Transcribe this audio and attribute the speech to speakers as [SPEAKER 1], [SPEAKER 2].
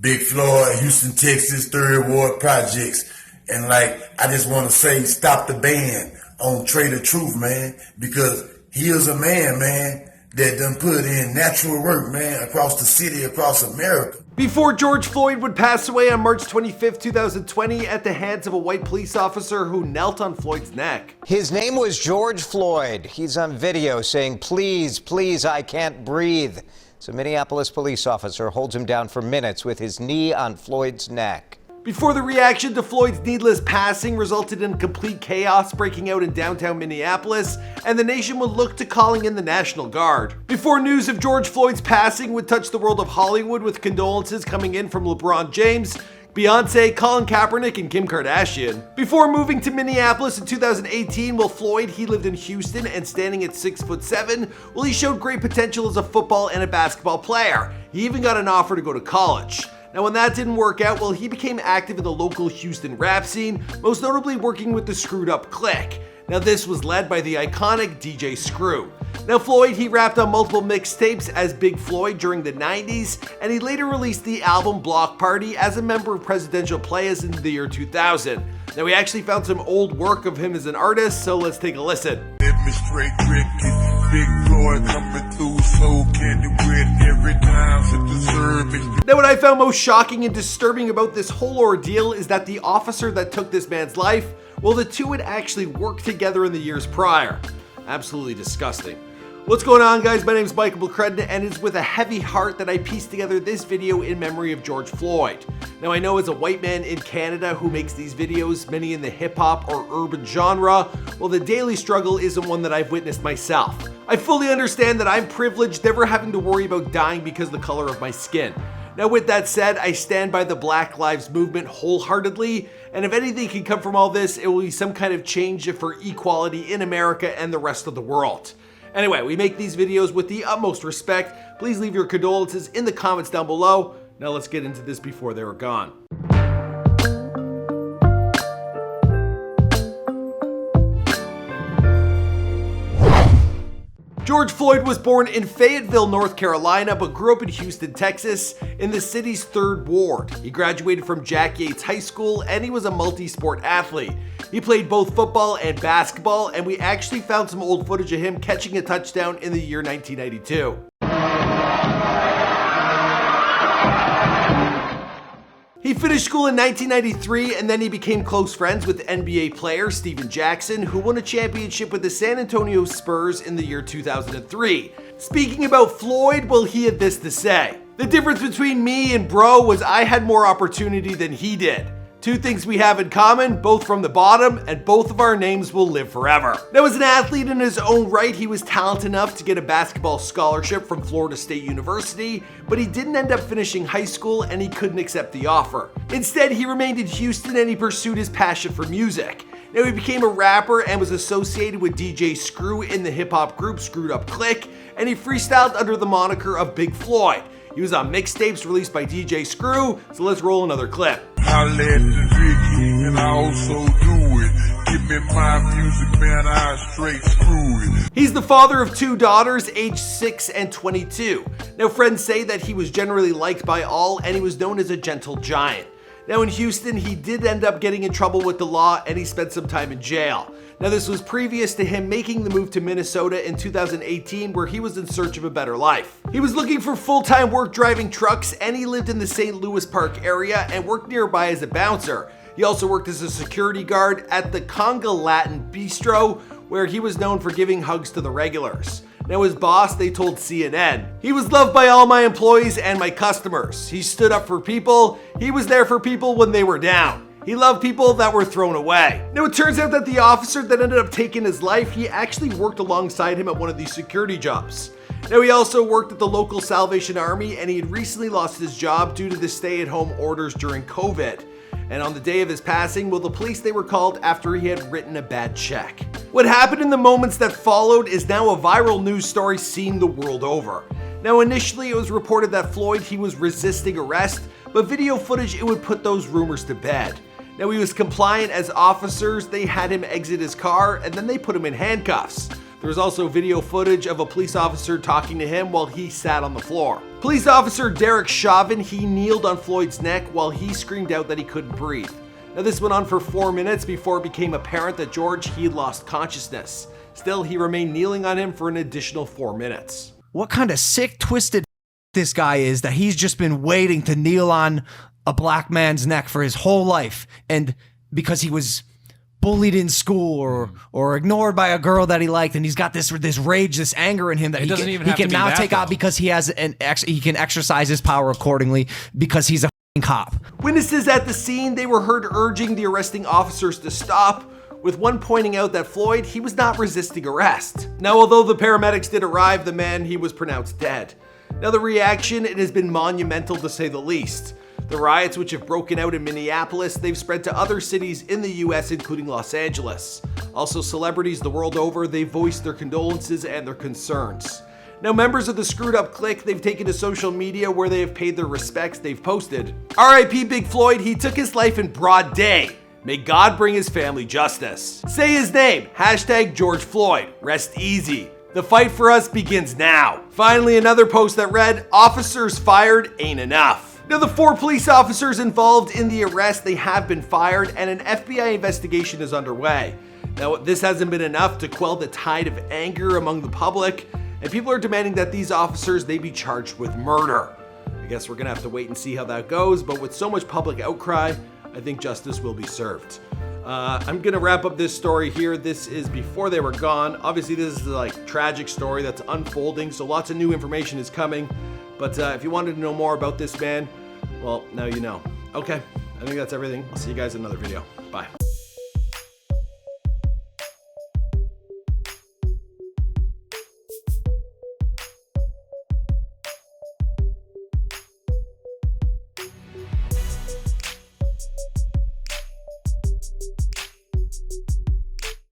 [SPEAKER 1] Big Floyd, Houston, Texas, Third Ward Projects. And I just want to say, stop the ban on Trader Truth, man, because he is a man, that done put in natural work, man, across the city, across America.
[SPEAKER 2] Before George Floyd would pass away on March 25th, 2020 at the hands of a white police officer who knelt on Floyd's neck.
[SPEAKER 3] His name was George Floyd. He's on video saying, "Please, please, I can't breathe." So a Minneapolis police officer holds him down for minutes with his knee on Floyd's neck.
[SPEAKER 2] Before the reaction to Floyd's needless passing resulted in complete chaos breaking out in downtown Minneapolis, and the nation would look to calling in the National Guard. Before news of George Floyd's passing would touch the world of Hollywood with condolences coming in from LeBron James, Beyonce, Colin Kaepernick, and Kim Kardashian. Before moving to Minneapolis in 2018, Floyd, he lived in Houston, and standing at 6'7", he showed great potential as a football and a basketball player. He even got an offer to go to college. Now, when that didn't work out, he became active in the local Houston rap scene, most notably working with the Screwed Up Clique. Now, this was led by the iconic DJ Screw. Now, Floyd, he rapped on multiple mixtapes as Big Floyd during the 90s, and he later released the album Block Party as a member of Presidential Players in the year 2000. Now, we actually found some old work of him as an artist, so let's take a listen.
[SPEAKER 1] Big Floyd coming through, so candy with every time to deserve it.
[SPEAKER 2] Now, what I found most shocking and disturbing about this whole ordeal is that the officer that took this man's life, the two had actually worked together in the years prior. Absolutely disgusting. What's going on, guys? My name is Michael McCrudden, and it's with a heavy heart that I pieced together this video in memory of George Floyd. Now, I know as a white man in Canada who makes these videos, many in the hip-hop or urban genre, the daily struggle isn't one that I've witnessed myself. I fully understand that I'm privileged, never having to worry about dying because of the color of my skin. Now, with that said, I stand by the Black Lives Movement wholeheartedly, and if anything can come from all this, it will be some kind of change for equality in America and the rest of the world. Anyway, we make these videos with the utmost respect. Please leave your condolences in the comments down below. Now let's get into this before they were gone. George Floyd was born in Fayetteville, North Carolina, but grew up in Houston, Texas, in the city's 3rd Ward. He graduated from Jack Yates High School, and he was a multi-sport athlete. He played both football and basketball, and we actually found some old footage of him catching a touchdown in the year 1992. He finished school in 1993, and then he became close friends with NBA player Steven Jackson, who won a championship with the San Antonio Spurs in the year 2003. Speaking about Floyd, he had this to say. "The difference between me and bro was I had more opportunity than he did. Two things we have in common, both from the bottom, and both of our names will live forever." Now, as an athlete in his own right, he was talented enough to get a basketball scholarship from Florida State University, but he didn't end up finishing high school and he couldn't accept the offer. Instead, he remained in Houston and he pursued his passion for music. Now, he became a rapper and was associated with DJ Screw in the hip-hop group Screwed Up Clique, and he freestyled under the moniker of Big Floyd. He was on mixtapes released by DJ Screw, so let's roll another clip.
[SPEAKER 1] I let the Vicky and I also do it. Give me my music, man, I straight screw it.
[SPEAKER 2] He's the father of 2 daughters, aged 6 and 22. Now, friends say that he was generally liked by all, and he was known as a gentle giant. Now, in Houston, he did end up getting in trouble with the law, and he spent some time in jail. Now, this was previous to him making the move to Minnesota in 2018, where he was in search of a better life. He was looking for full-time work driving trucks, and he lived in the St. Louis Park area and worked nearby as a bouncer. He also worked as a security guard at the Conga Latin Bistro, where he was known for giving hugs to the regulars. Now, his boss, they told CNN, "He was loved by all my employees and my customers. He stood up for people. He was there for people when they were down. He loved people that were thrown away." Now, it turns out that the officer that ended up taking his life, he actually worked alongside him at one of these security jobs. Now, he also worked at the local Salvation Army, and he had recently lost his job due to the stay-at-home orders during COVID. And on the day of his passing, the police, they were called after he had written a bad check. What happened in the moments that followed is now a viral news story seen the world over. Now, initially it was reported that Floyd, he was resisting arrest, but video footage, it would put those rumors to bed. Now, he was compliant as officers, they had him exit his car, and then they put him in handcuffs. There was also video footage of a police officer talking to him while he sat on the floor. Police officer Derek Chauvin, he kneeled on Floyd's neck while he screamed out that he couldn't breathe. Now this went on for 4 minutes before it became apparent that George, he had lost consciousness. Still, he remained kneeling on him for an additional 4 minutes.
[SPEAKER 4] What kind of sick, twisted this guy is that he's just been waiting to kneel on a black man's neck for his whole life, and because he was bullied in school or ignored by a girl that he liked, and he's got this rage, this anger in him that he can now take out because he has he can exercise his power accordingly because he's a cop.
[SPEAKER 2] Witnesses at the scene, they were heard urging the arresting officers to stop, with one pointing out that Floyd, he was not resisting arrest. Now, although the paramedics did arrive, the man, he was pronounced dead. Now, the reaction, it has been monumental to say the least. The riots which have broken out in Minneapolis, they've spread to other cities in the US, including Los Angeles. Also, celebrities the world over, they voiced their condolences and their concerns. Now, members of the Screwed Up Clique, they've taken to social media where they have paid their respects. They've posted, "R.I.P. Big Floyd, he took his life in broad day. May God bring his family justice. Say his name, hashtag George Floyd, rest easy. The fight for us begins now." Finally, another post that read, "Officers fired ain't enough." Now, the 4 police officers involved in the arrest, they have been fired, and an FBI investigation is underway. Now, this hasn't been enough to quell the tide of anger among the public, and people are demanding that these officers, they be charged with murder. I guess we're gonna have to wait and see how that goes, but with so much public outcry, I think justice will be served. I'm gonna wrap up this story here. This is Before They Were Gone. Obviously, this is a tragic story that's unfolding, so lots of new information is coming. But if you wanted to know more about this man, well, now you know. Okay, I think that's everything. I'll see you guys in another video.